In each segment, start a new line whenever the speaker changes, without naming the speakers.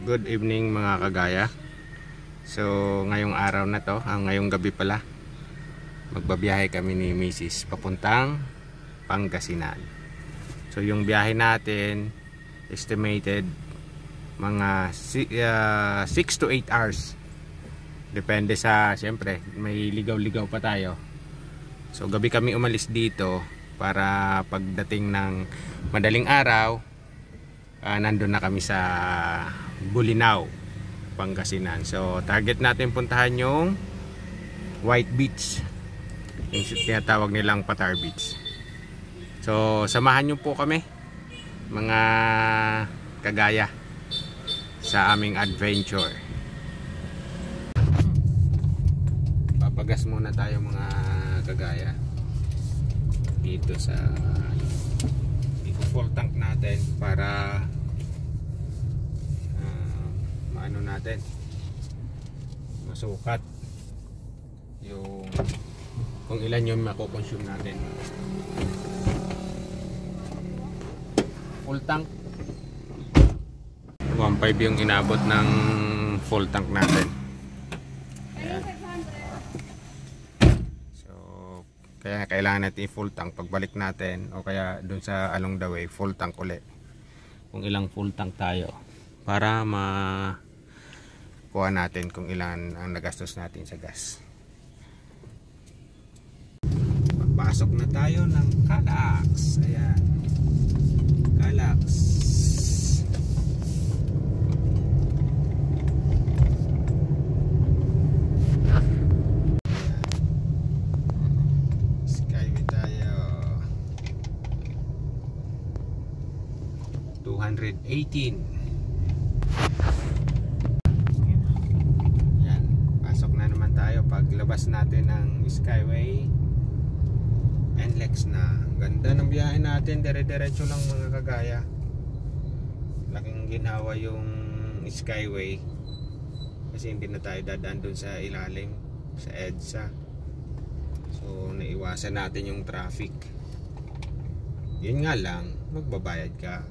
Good evening mga kagaya. So ngayong araw na to, ngayong gabi pala, magbabiyahe kami ni Mrs. papuntang Pangasinan. So yung biyahe natin estimated mga 6 to 8 hours. Depende sa, siyempre may ligaw-ligaw pa tayo. So gabi kami umalis dito para pagdating ng madaling araw, nandun na kami sa Bulinaw, Pangasinan. So target natin puntahan yung White Beach, yung tinatawag nilang Patar Beach. So samahan nyo po kami mga kagaya sa aming adventure. Papagas muna tayo mga kagaya dito sa full tank natin para maano natin, masukat yung kung ilan yung mako-consume natin. Full tank 1.5 yung inabot ng full tank natin. Ayan. So kaya kailangan natin full tank pagbalik natin, o kaya dun sa along the way full tank ulit kung ilang full tank tayo para kuha natin kung ilan ang nagastos natin sa gas. Pagpasok na tayo ng Calax. Ayan, Calax. Skyway tayo. 218. Paglabas natin ng Skyway, NLEX na. Ganda ng biyahe natin, dire-diretso lang mga kagaya. Laking ginawa yung Skyway kasi hindi na tayo dadaan dun sa ilalim, sa EDSA. So naiwasan natin yung traffic. Yun nga lang, magbabayad ka.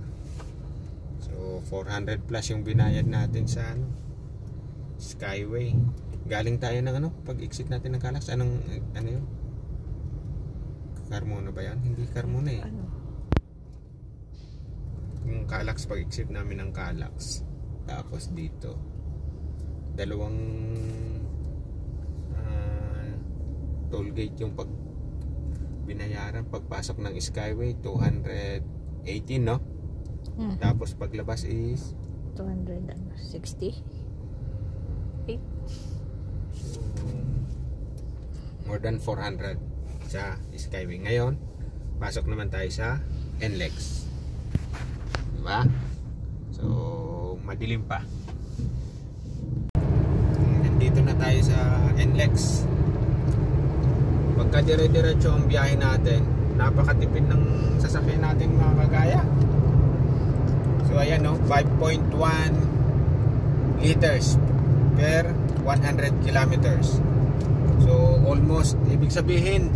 So 400 plus yung binayad natin sa Skyway. Galing tayo ng pag-exit natin ng Calax. Ano yun? Carmona ba yan? Hindi Carmona eh. Yung Calax, pag-exit namin ng Calax. Tapos dito dalawang toll gate yung binayaran. Pagpasok ng Skyway 218, no? Tapos paglabas is
260.
More than 400 sa Skyway. Ngayon, pasok naman tayo sa NLEX. Diba? So, madilim pa. Nandito na tayo sa NLEX. Pagka dire-diretso ang biyahe natin, napakatipid ng sasakyan natin mga kagaya. So, ayan 5.1 liters per 100 kilometers. So almost, ibig sabihin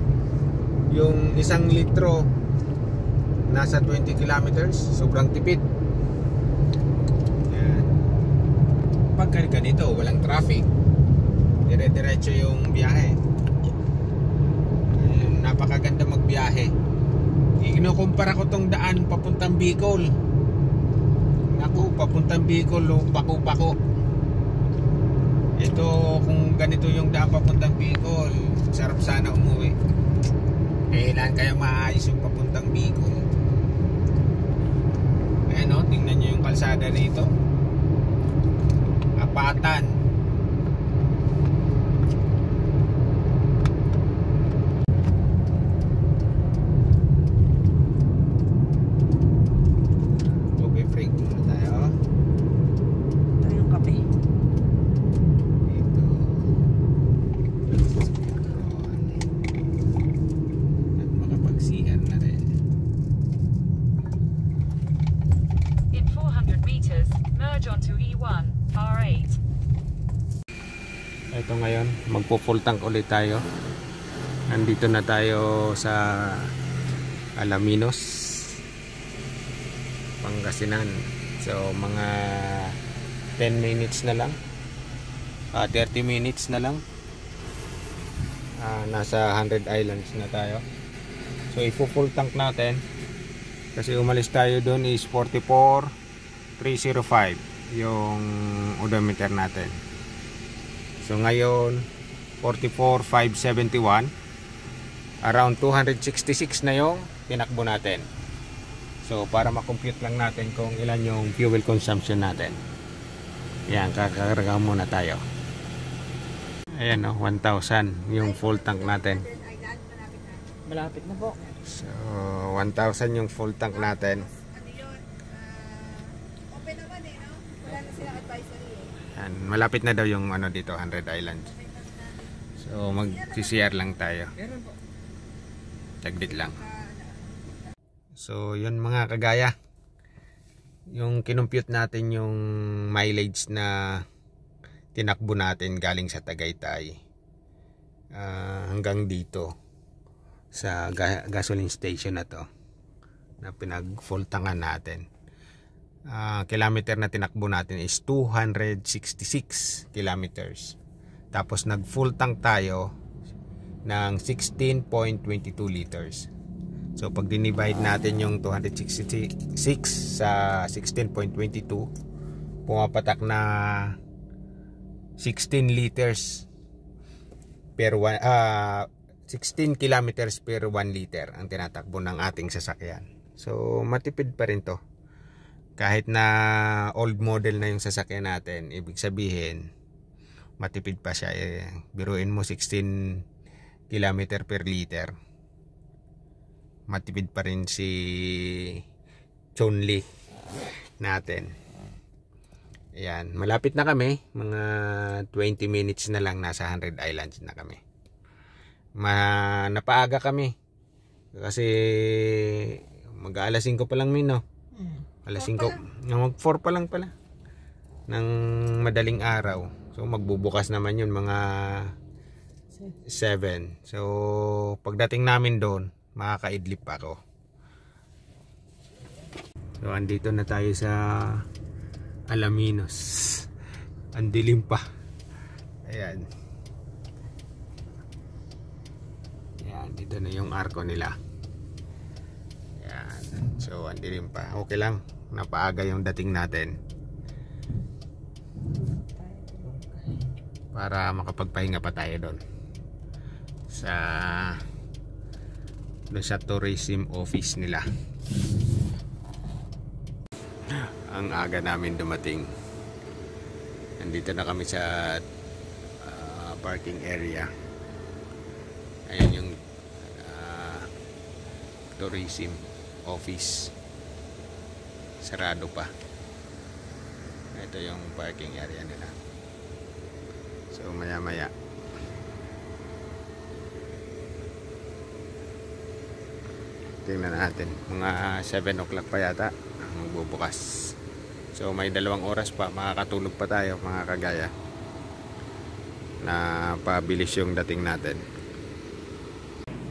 yung 1 litro nasa 20 kilometers. Sobrang tipid. Yan. Pagka ganito, walang traffic, dire-diretso yung biyahe. Napakaganda magbiyahe. Kinukumpara ko tong daan papuntang Bicol. Naku, papuntang Bicol, pako-pako. Ito, kung ganito yung daan papuntang Bicol, sarap sana umuwi. Kailan kaya maayos yung papuntang Bicol? Ayan tingnan nyo yung kalsada rito. Apatan. Okay, break muna tayo.
Ito yung kape. Ito ngayon, magpo-full tank ulit tayo. Nandito na tayo sa Alaminos, Pangasinan. So mga 10 minutes na lang. 30 minutes na lang. Nasa 100 islands na tayo. So ipo-full tank natin. Kasi umalis tayo doon is 44,305 yung odometer natin. So ngayon 44,571. Around 266 na yung tinakbo natin. So para makompute lang natin kung ilan yung fuel consumption natin. Yan, kakarga muna tayo. Ayan o, 1,000 yung full tank natin.
Malapit na po.
So 1,000 yung full tank natin.
Open naman eh, no? Wala na silang advisory eh.
Yan, malapit na daw yung ano dito, 100 Islands. So mag-CCR lang tayo. Taglit lang. So yun mga kagaya. Yung kinumpute natin yung mileage na tinakbo natin galing sa Tagaytay hanggang dito sa gasoline station na to na pinag-full tankan natin. Kilometer na tinakbo natin is 266 kilometers. Tapos nag-full tank tayo ng 16.22 liters. So pag dinivide natin yung 266 sa 16.22, pumapatak na 16 liters per 16 kilometers per 1 liter ang tinatakbo ng ating sasakyan. So matipid pa rin to. Kahit na old model na yung sasakyan natin, ibig sabihin matipid pa siya. Biruin mo 16 kilometer per liter. Matipid pa rin si Chonli natin. Ayan, malapit na kami. Mga 20 minutes na lang, nasa 100 Islands na kami. Napaaga kami. Kasi mag-alas 5 pa lang no? Alas 5. Mag 4 pa lang pala. Ng madaling araw. So magbubukas naman yun mga 7. So pagdating namin doon, makakaidlip pa ako. So andito na tayo sa Alaminos. Ang dilim pa. Ayan. Ayan, dito na yung arko nila. Ayan. So ang dilim pa. Okay lang. Napaaga yung dating natin. Para makapagpahinga pa tayo doon. Doon sa tourism office nila. Ang aga namin dumating. Nandito na kami sa parking area. Ayan yung tourism office. Sarado pa. Ito yung parking area nila. So maya maya tingnan natin, mga 7 o'clock pa yata magbubukas. So may 2 oras pa, makakatulog pa tayo mga kagaya, na pabilis yung dating natin.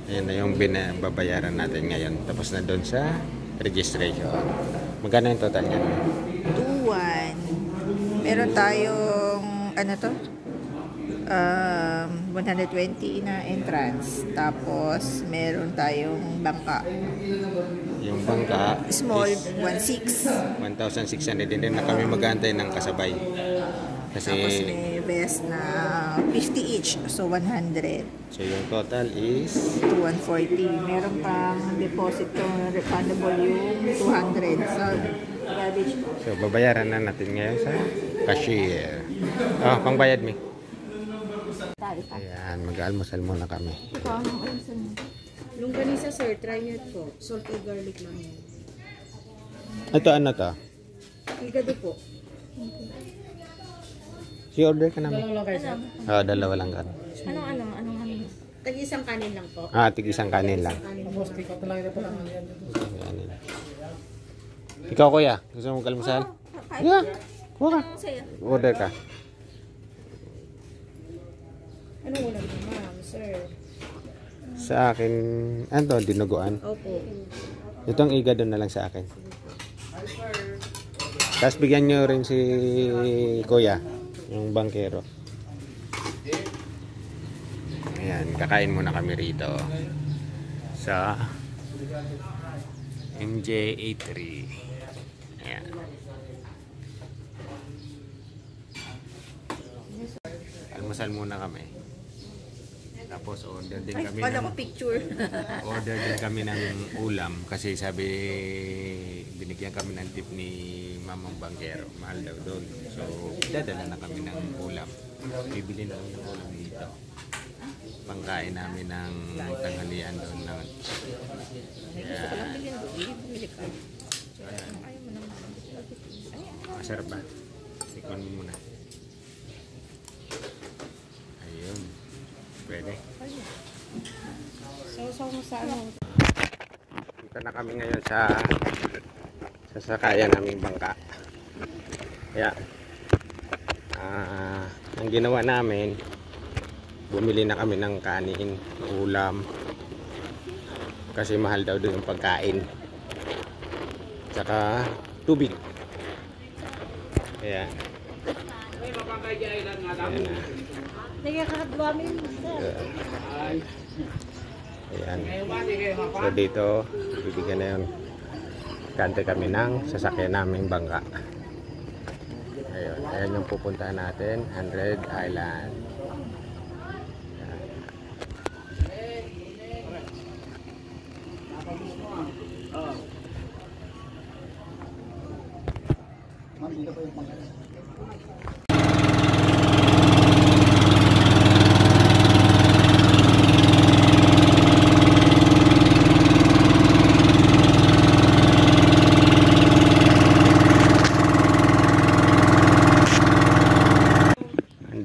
Ayan na yung babayaran natin ngayon. Tapos na doon sa registration. Magkano yung total niyan?
2-1. Meron tayong ano to? 120 na entrance. Tapos meron tayong bangka.
Yung bangka
Small,
is
1.6.
1,600. Hindi na kami mag-aantay ng kasabay. Kasi
Tapos may vest na 50 each. So 100.
so yung total is
140. Meron pang deposit to refundable yung 200 sa garbage.
so babayaran na natin ngayon sa cashier. Pangbayad mi. Ayan, mag-almusal muna kami.
Longganisa sir, try nyo po. Salted garlic lang yan.
Ito ano to?
Higado po.
Si-order ka namin.
Dalawa lang kayo sir?
Dalawa lang ka.
Anong? Tag-isang kanin lang po.
Tig-isang kanin lang.
Tapos tika talaga po lang yan.
Kanin. Ikaw kuya, gusto mo kalmusal? Yeah, kuha ka. Order ka.
Anong ulam mo ma'am, sir?
Sa akin, ano, dinuguan.
Opo.
Itong igado na lang sa akin. Tapos bigyan nyo rin si Kuya, yung bangkero. Ayan, kakain muna kami rito sa MJ83. Ayan. Almusal muna kami. Tapos order din kami
picture.
order din kami ng ulam kasi sabi binigyan kami ng tip ni Mamang Bangkero. Mahal daw doon. So dadala na kami ng ulam. Bibili na kami ng ulam dito. Pangkain namin ng tanghalian doon na. Masarap ba? Tikman mo muna. Ayun. Pwede.
So mo sa ano?
Dito na kami ngayon sa sasakayan naming bangka. Kaya ang ginawa namin, bumili na kami ng kanin, ulam. Kasi mahal daw doon yung pagkain. Tsaka tubig. Kaya ayan na. Ayan. So dito, bibigyan na yun. Kante kami ng sasakyan naming bangka. Ayun. Ayan yung pupuntahan natin. 100 Island.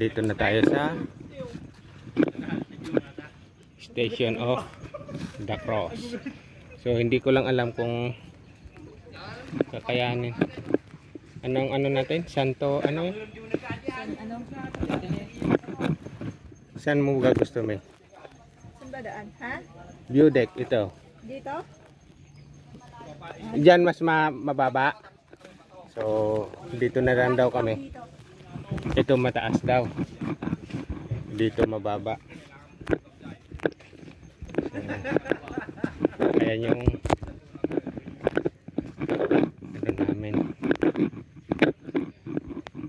Dito na tayo sa Station of the Cross. So hindi ko lang alam kung kakayanin. Anong ano natin? Santo ano yun? Saan mo ba gusto mo?
Saan ba daan? Ha?
View deck ito.
Dito?
Diyan mas mababa. So dito na lang daw kami. Ito mataas daw. Dito mababa. So, ayan yung ano namin.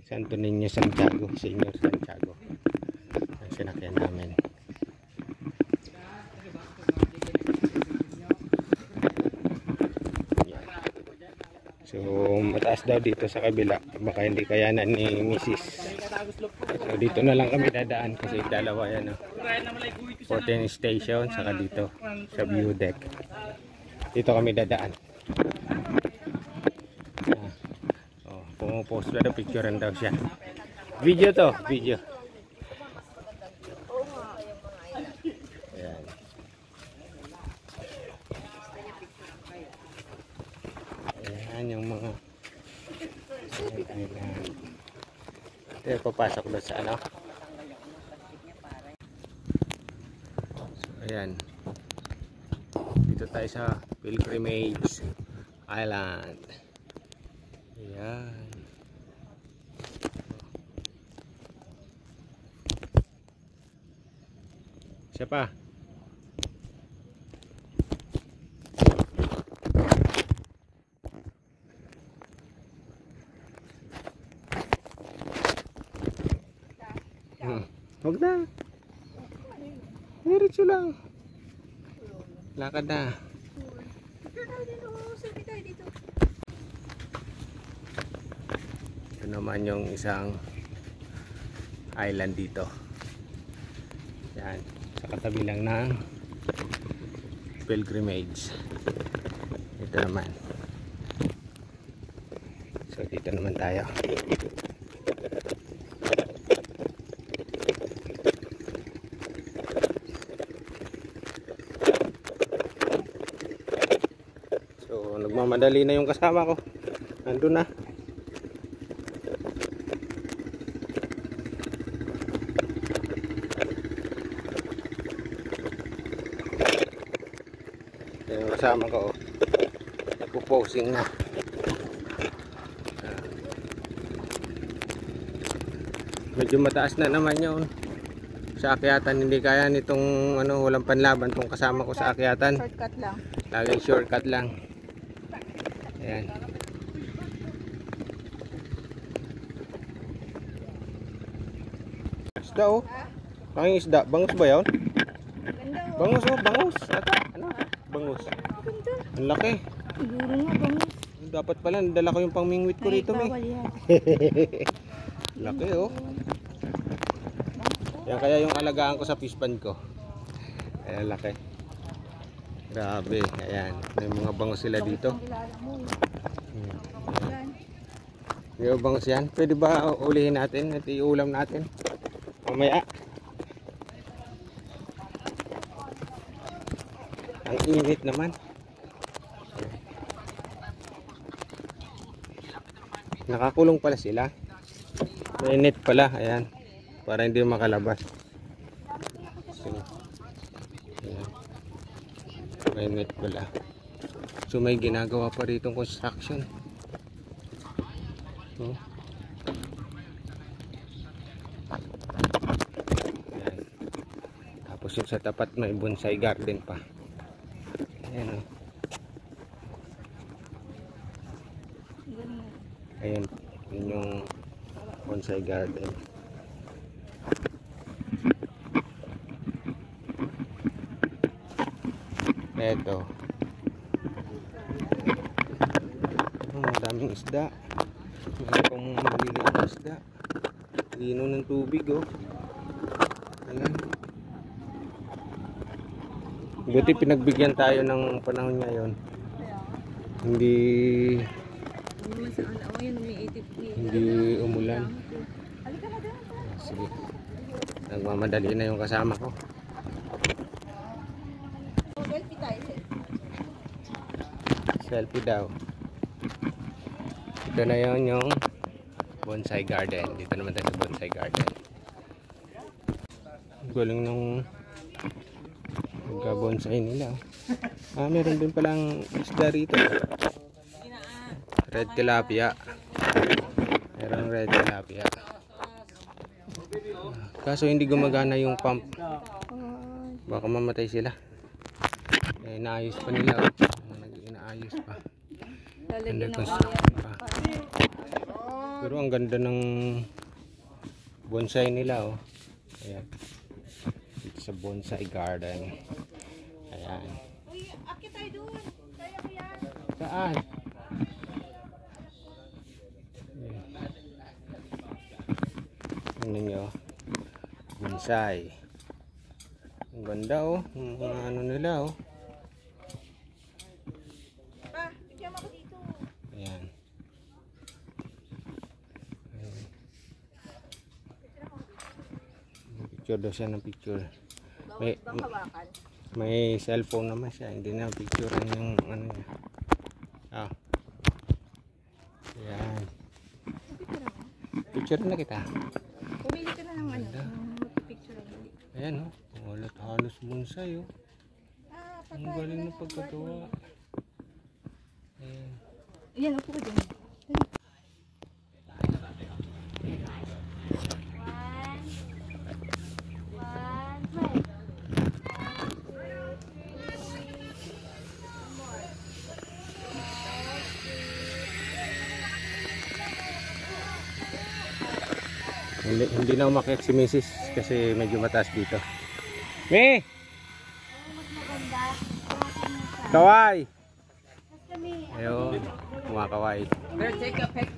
Santo Niño Santiago, Senior Santiago. Ang sinakyan namin. So mataas daw dito sa kabila, baka hindi kayanan ni Mrs. So dito na lang kami dadaan kasi dalawa yan, 14 station saka dito sa view deck. Dito kami dadaan. Pumupost pero picturean daw siya. Video to, video. Ayan. Ayan yung mga ito papasok doon sa ano. So, ayan. Dito tayo sa Pilgrimage Island. Ayan. Siya pa. Huwag na. Diretso lang. Lakad na. Ito naman yung isang island dito. Yan. Sa katabi lang ng pilgrimage. Ito naman. So dito naman tayo. Nagmamadali na yung kasama ko. Nandun na. Yung kasama ko nagpo-posing na.
Medyo mataas na naman yun. Sa akyatan, hindi kaya nitong ano, walang panlaban tong kasama ko sa akyatan.
Shortcut lang.
Laging shortcut lang. Ayan. Isda oh. Panging isda. Bangus ba yun? Bangus oh, bangus. Ata, ano? Bangus. Ang laki.
Siguro nga bangus.
Dapat pala, nadala ko yung pangmingwit ko rito, may.
Bawal yan.
Laki oh. Yan kaya yung alagaan ko sa fish pond ko. Ayan, laki. Grabe, ayan. May mga bangus sila dito. May mga bangus yan. Pwede ba ulihin natin at iulam natin? Mamaya. Ang init naman. Nakakulong pala sila. May net pala, ayan. Para hindi makalabas. Ayan. May net pala. So may ginagawa pa rito construction. Oh. Ayan. Tapos yung sa tapat may bonsai garden pa. Ayan oh. Ayan, yun yung bonsai garden. Eto. Madaming isda. Meron pang maliliit na isda. Lino ng tubig oh. Ayan. Buti pinagbigyan tayo ng panahon ngayon. Hindi umulan. Sige. Nagmamadali na yung kasama ko.
Selfie tayo.
Selfie daw. Ito na yun yung bonsai garden. Dito naman tayo sa bonsai garden. Galing ng bonsai nila. Meron din palang isda rito. Red tilapia. Meron red tilapia. Kaso hindi gumagana yung pump. Baka mamatay sila. Inaayos pa nila. Inaayos pa. Under construction pa. Pero ang ganda ng bonsai nila oh. Ayan. Dito sa bonsai garden. Ayan.
Akit tayo doon. Kaya ko yan.
Saan? Tingnan nyo. Bonsai. Ang ganda oh. Ang mga ano nila oh.
Pa, bigyan mo ako dito.
Ayan. Picture daw siya ng picture. May cellphone naman siya. Hindi na picture yung ano niya. Ayan. Picture na kita.
Pumili ka na ng ano. Picture lang.
Ayan oh. Halos bonsai oh. Ang galing ng pagkatuwa. Ayan.
Ayan, upo ko dyan.
Hindi na umakyat si Mrs. kasi medyo mataas dito. Me! Kaway! Ayun, mga kaway.
Take a pic.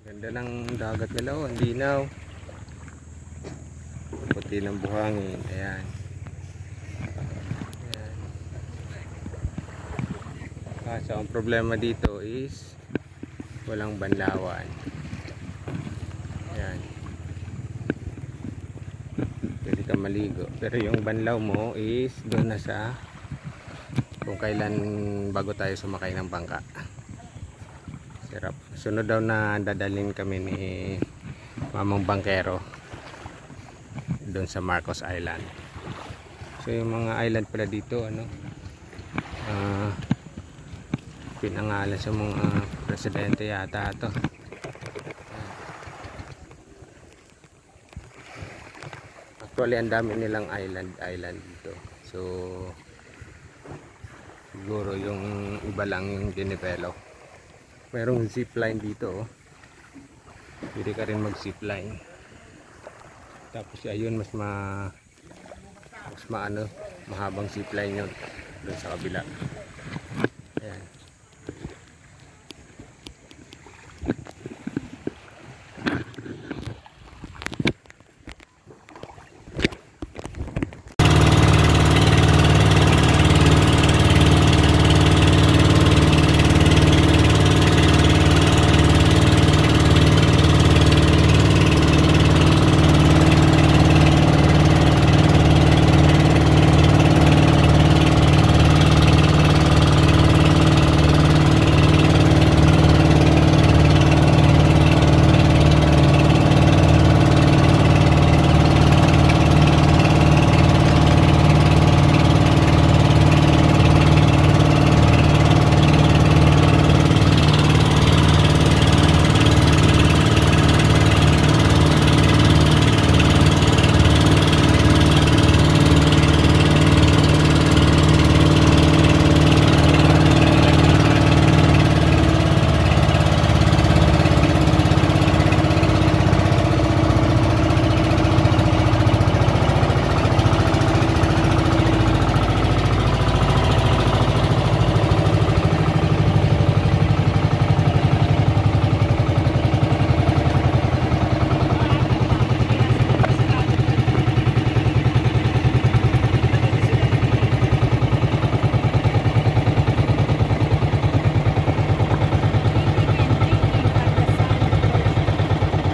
Ganda ng dagat nila, oh, ang linaw. Puti ng buhangin. Ayan. Ayan. Kaso ang problema dito is walang banlawan. Ayan. Pwede ka maligo. Pero yung banlaw mo is doon na sa kung kailan bago tayo sumakay ng bangka. Sarap. Sunod daw na dadalhin kami ni Mamang Bangkero doon sa Marcos Island. So yung mga island pala dito, ano, pinangalan sa mga presidente yata ito. Actually ang dami nilang island dito. So siguro yung iba lang yung dinevelop. Merong zipline dito, oh. Pwede ka rin mag zipline. Tapos ayun mas maano, mahabang zipline yun doon sa kabila. Ayan.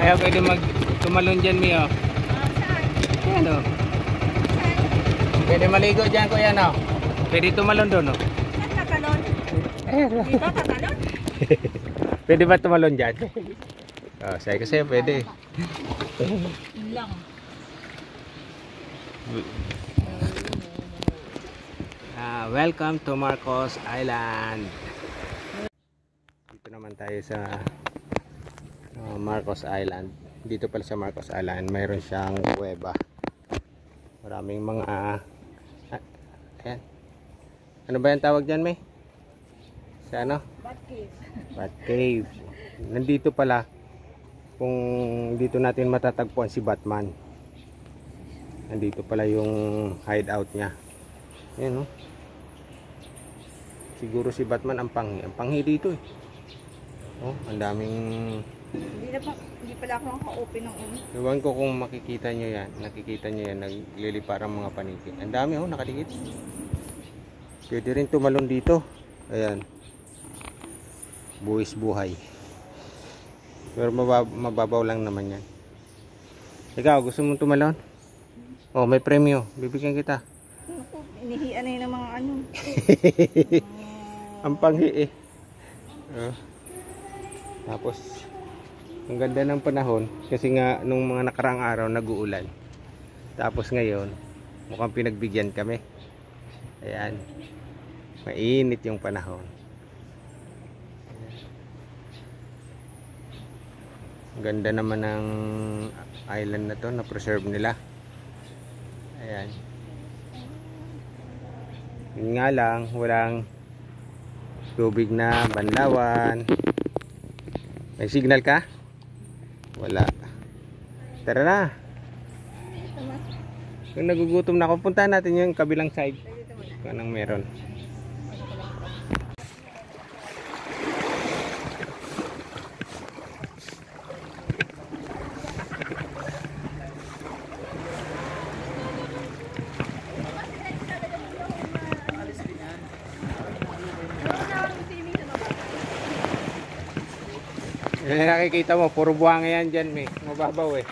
Kaya pwede tumalon dyan, Mio. Ayan, oh. Pwede maligo dyan, kuya, no? Pwede tumalon doon, no?
Tatalon? Dito tatalon?
Pwede ba tumalon dyan? Oh, say kasi pwede.
Lang.
Welcome to Marcos Island. Dito naman tayo sa Marcos Island. Dito pala sa Marcos Island mayroon siyang kuweba. Maraming mga ayan. Ano ba yung tawag dyan, May? Sa ano?
Bat cave.
Bat cave. Nandito pala kung dito natin matatagpuan si Batman. Nandito pala yung hideout niya. Ayan, oh. Siguro si Batman ang panghi dito, eh. Oh, ang daming
Hindi pala ako naka-open ng ano.
Iwan ko kung makikita nyo yan. Nakikita nyo yan. Naglilipar ang mga paniki. Ang dami, oh, nakatikit. Pwede rin tumalon dito. Ayan. Buwis buhay. Pero mababaw lang naman yan. Ikaw, gusto mong tumalon? Oh, may premyo. Bibigyan kita.
Naku, inihian na yun ng mga ano.
Ang panghi, eh. Oh. Tapos ang ganda ng panahon kasi nga nung mga nakaraang araw nag-uulan. Tapos ngayon mukhang pinagbigyan kami. Ayan. Mainit yung panahon. Ang ganda naman ng island na to, na preserve nila. Ayan. Yun nga lang, walang tubig na banlawan. May signal ka? Wala. Tara na. Kung nagugutom na ako, puntahan natin yung kabilang side. Kung anong meron.
May nakikita mo, puro buhanga yan dyan, may mababaw eh.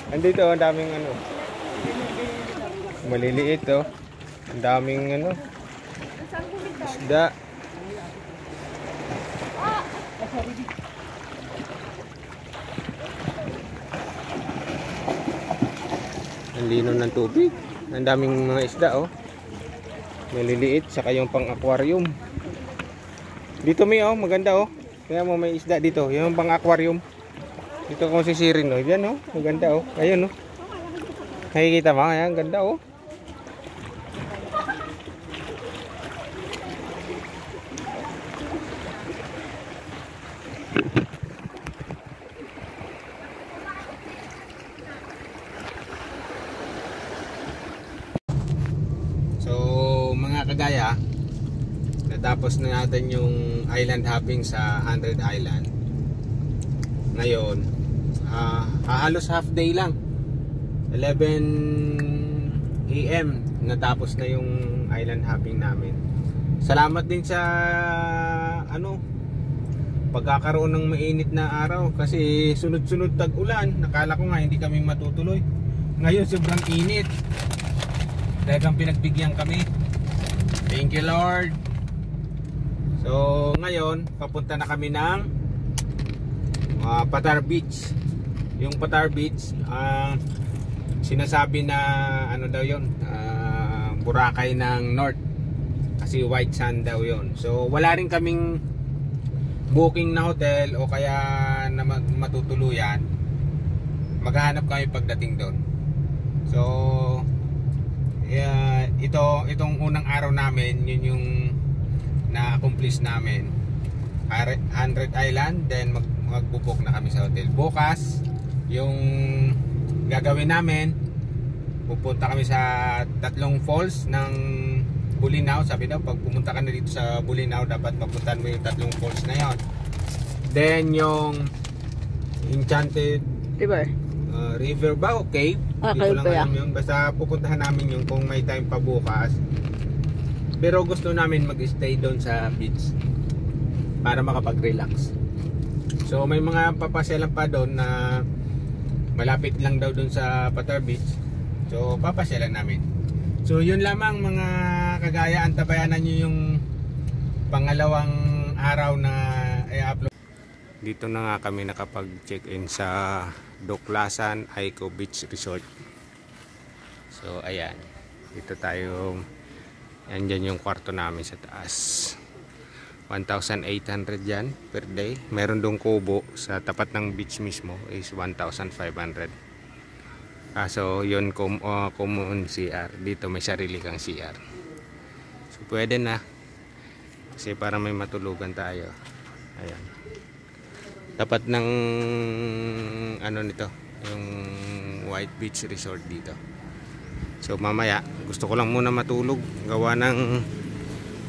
Andito, ang daming ano. Maliliit oh. Ang daming ano. Isda. Ang lino ng tubig. Ang daming mga isda oh. Maliliit, saka yung pang aquarium. Dito may oh, maganda oh. Kaya mo may isda dito, yung pang aquarium. Dito kung sisirin oh, yan oh, maganda oh. Ayun oh. Nakikita mo, ayan, ganda oh. So mga kagaya, natapos na natin yung island hopping sa 100 Island. Ngayon, halos half day lang. 11 AM natapos na yung island hopping namin. Salamat din sa ano, pagkakaroon ng mainit na araw kasi sunod-sunod tag-ulan. Nakala ko nga hindi kami matutuloy. Ngayon sobrang init. Talagang pinagbigyan kami. Thank you Lord. So ngayon papunta na kami ng Patar Beach. Yung Patar Beach, sinasabi na ano daw yun, Boracay ng North kasi white sand daw yun. So wala rin kaming booking na hotel o kaya na matutuluyan. Maghahanap kami pagdating doon. So itong unang araw namin, yun yung na-accomplish namin, 100 Island. Then magbubuk na kami sa hotel. Bukas yung gagawin namin, pupunta kami sa tatlong falls ng Bulinaw. Sabi daw pag pumunta ka na dito sa Bulinaw, dapat mapuntahan mo yung tatlong falls na yon. Then yung Enchanted River ba o cave? Dito lang alam yun. Basta pupuntahan namin yung kung may time pa bukas. Pero gusto namin mag-stay doon sa beach para makapag-relax. So may mga papasyalan pa doon na malapit lang daw doon sa Patar Beach. So papasyalan namin. So yun lamang mga kagaya, antabayanan nyo yung pangalawang araw na i-upload. Dito na nga kami nakapag-check-in sa Doklasan Aiko Beach Resort. So ayan, dito tayo. Andyan yung kwarto namin sa taas. 1,800 yan per day. Meron dong kubo sa tapat ng beach mismo is 1,500. So yun common CR. Dito may sarili kang CR. So pwede na. Kasi para may matulugan tayo. Ayan. Tapat ng ano nito, yung White Beach Resort dito. So mamaya gusto ko lang muna matulog. Gawa ng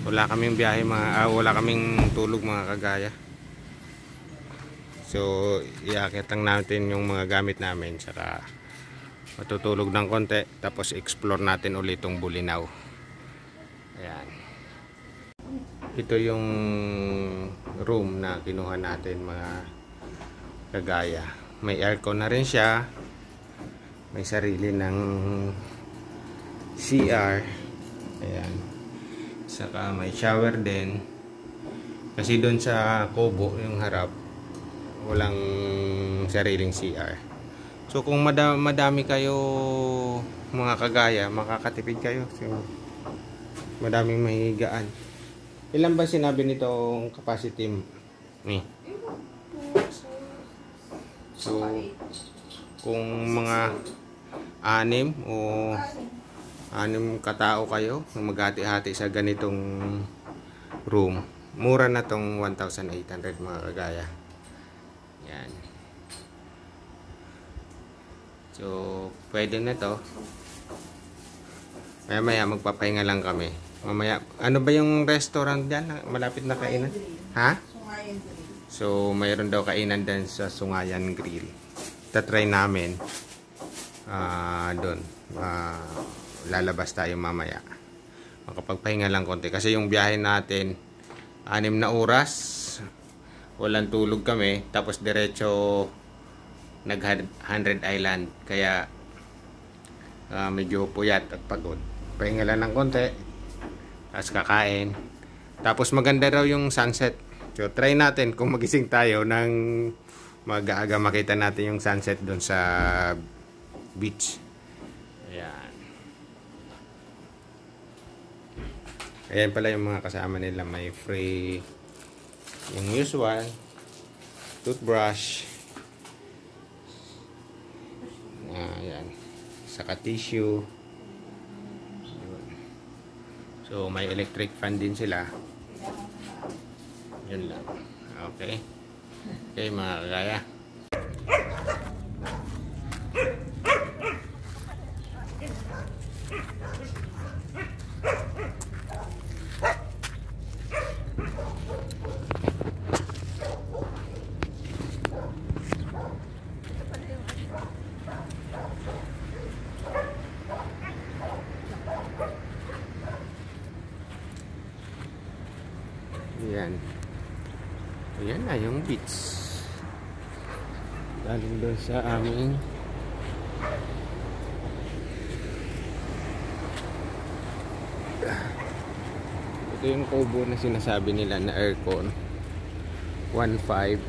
wala kaming biyahe wala kaming tulog mga kagaya. So iakit lang natin yung mga gamit namin, saka matutulog ng konti, tapos explore natin ulit itong Bulinaw. Ayan. Ito yung room na kinuha natin mga kagaya. May aircon na rin siya. May sarili ng CR. Ayan. Saka may shower din. Kasi doon sa kubo yung harap, walang sariling CR. So kung madami kayo mga kagaya, makakatipid kayo. So, madaming mahigaan. Ilan ba sinabi nitong capacity? So kung mga 6 o 6 katao kayo na maghati-hati sa ganitong room, mura na tong 1,800 mga kagaya. Yan. So pwede na to. Maya magpapahinga lang kami. Mamaya, ano ba yung restaurant dyan? Malapit na kainan? Ha? So mayroon daw kainan din sa Sungayan Grill. Tatry namin doon. Lalabas tayo mamaya. Makapagpahinga lang konti kasi yung biyahe natin
6 na oras. Walang tulog kami. Tapos diretso nag 100 Island. Kaya medyo puyat at pagod. Pahinga lang ng konti. Tapos kakain. Tapos maganda raw yung sunset. So try natin kung magising tayo ng mag-aaga, makita natin yung sunset doon sa beach. Ayan. Ayan pala yung mga kasama nila. May free yung usual toothbrush. Ayan. Saka tissue. So may electric fan din sila. Yun lang. Okay. Okay mga kagaya. Ayan. Ayan na yung beach. Galing doon sa aming ito yung kubo na sinasabi nila na aircon 1.5.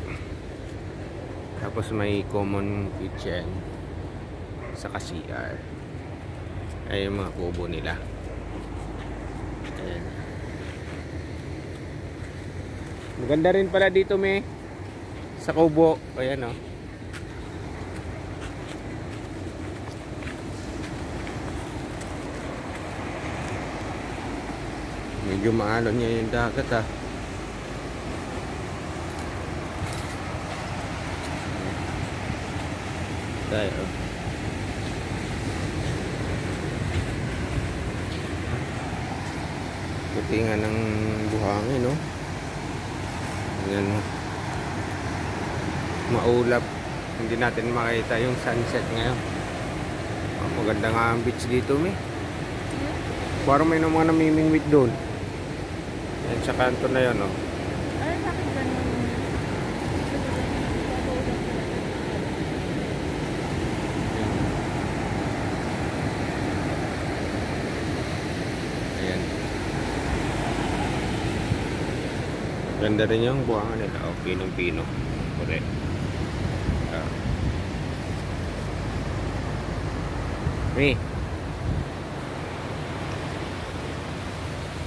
Tapos may common kitchen sa CR. Ay yung mga kubo nila. Ayan. Maganda rin pala dito may sa kubo. Ayan o. Medyo maalon niya yung dagat ah. Tayo. Puti nga ng buhangin no. Ayan. Maulap. Hindi natin makita yung sunset ngayon. Maganda nga ang beach dito may. Parang may mga namimingwit doon. Yan sa kanto na yun oh.
Ay, bakit ganun?
Ayan. Ganda rin yung buwangan nila. Oh, pinong-pino. Correct. Me.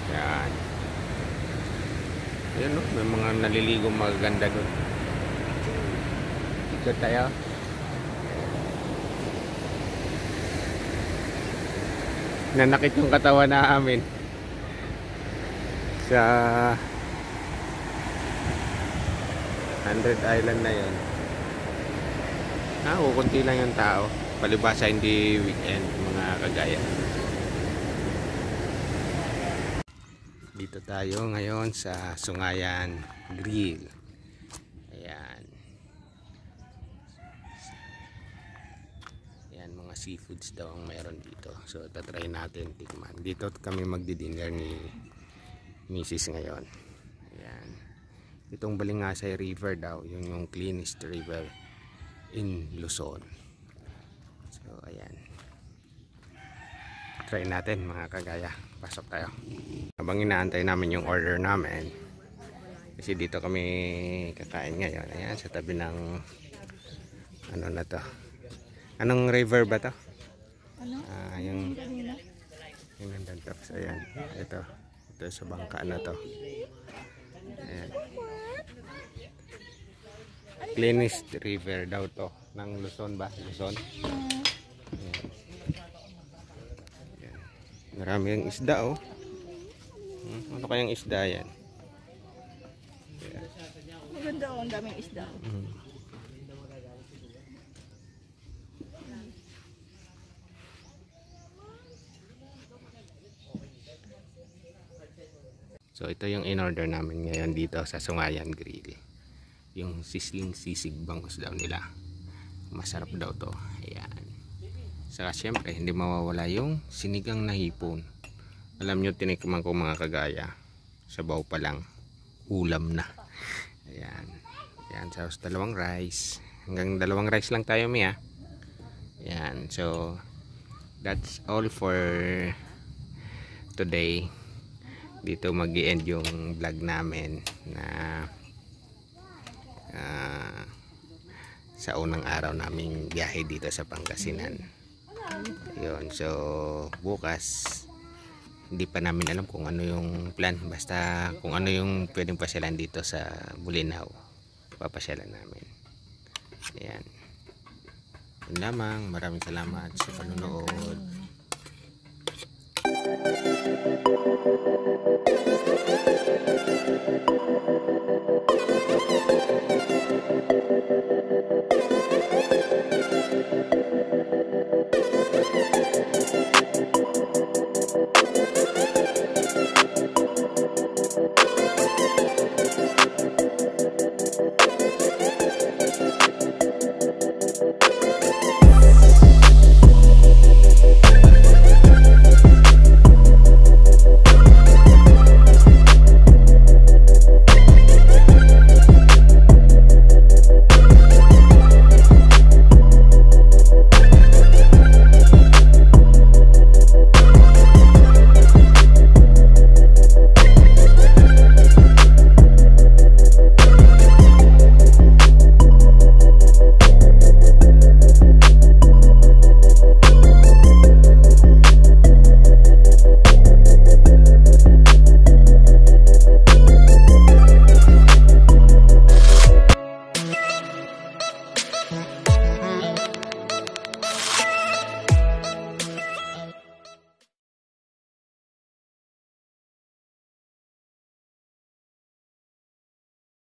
Yan. Ayan no, may mga naliligo magaganda doon. Ikot tayo. Nanakit yung katawan namin sa 100 Island na yun. Kukunti lang yung tao. Palibasa hindi weekend mga kagaya. Dito tayo ngayon sa Sungayan Grill. Ayan. Ayan, mga seafoods daw ang mayroon dito. So, tatry natin tikman. Dito kami magdi-dinner ni Mrs. ngayon. Ayan. Itong Balingasay River daw. Yun yung cleanest river in Luzon. So, ayan. Try natin mga kagaya. Pasok tayo. Habang inaantay namin yung order namin. Kasi dito kami kakain ngayon. Ayan, sa tabi ng ano na to. Anong river ba to?
Ano?
Yung nandun to. So, ayan. Ito sa bangka na to. Ayan. Cleanest river daw to. Ng Luzon ba? Luzon? Ayan. Ayan. Marami yung isda oh. Ano kayang isda yan? Ayan.
Maganda oh, ang daming isda.
So ito yung in-order namin ngayon dito sa Sungayan Grill. Yung sisling sisig bangus daw nila. Masarap daw to. Ayan. Saka syempre hindi mawawala yung sinigang na hipon. Alam nyo, tinikman ko mga kagaya. Sabaw pa lang.
ulam na. Ayan. Ayan, so dalawang rice. Hanggang dalawang rice lang tayo, Mia. Ayan, so that's all for today. Dito mag-i-end yung vlog namin na sa unang araw naming biyahe dito sa Pangasinan. Yun, so bukas hindi pa namin alam kung ano yung plan, basta kung ano yung pwedeng pasyalan dito sa Bulinaw, papasyalan namin. Ayan, yun lamang. Maraming salamat sa panonood.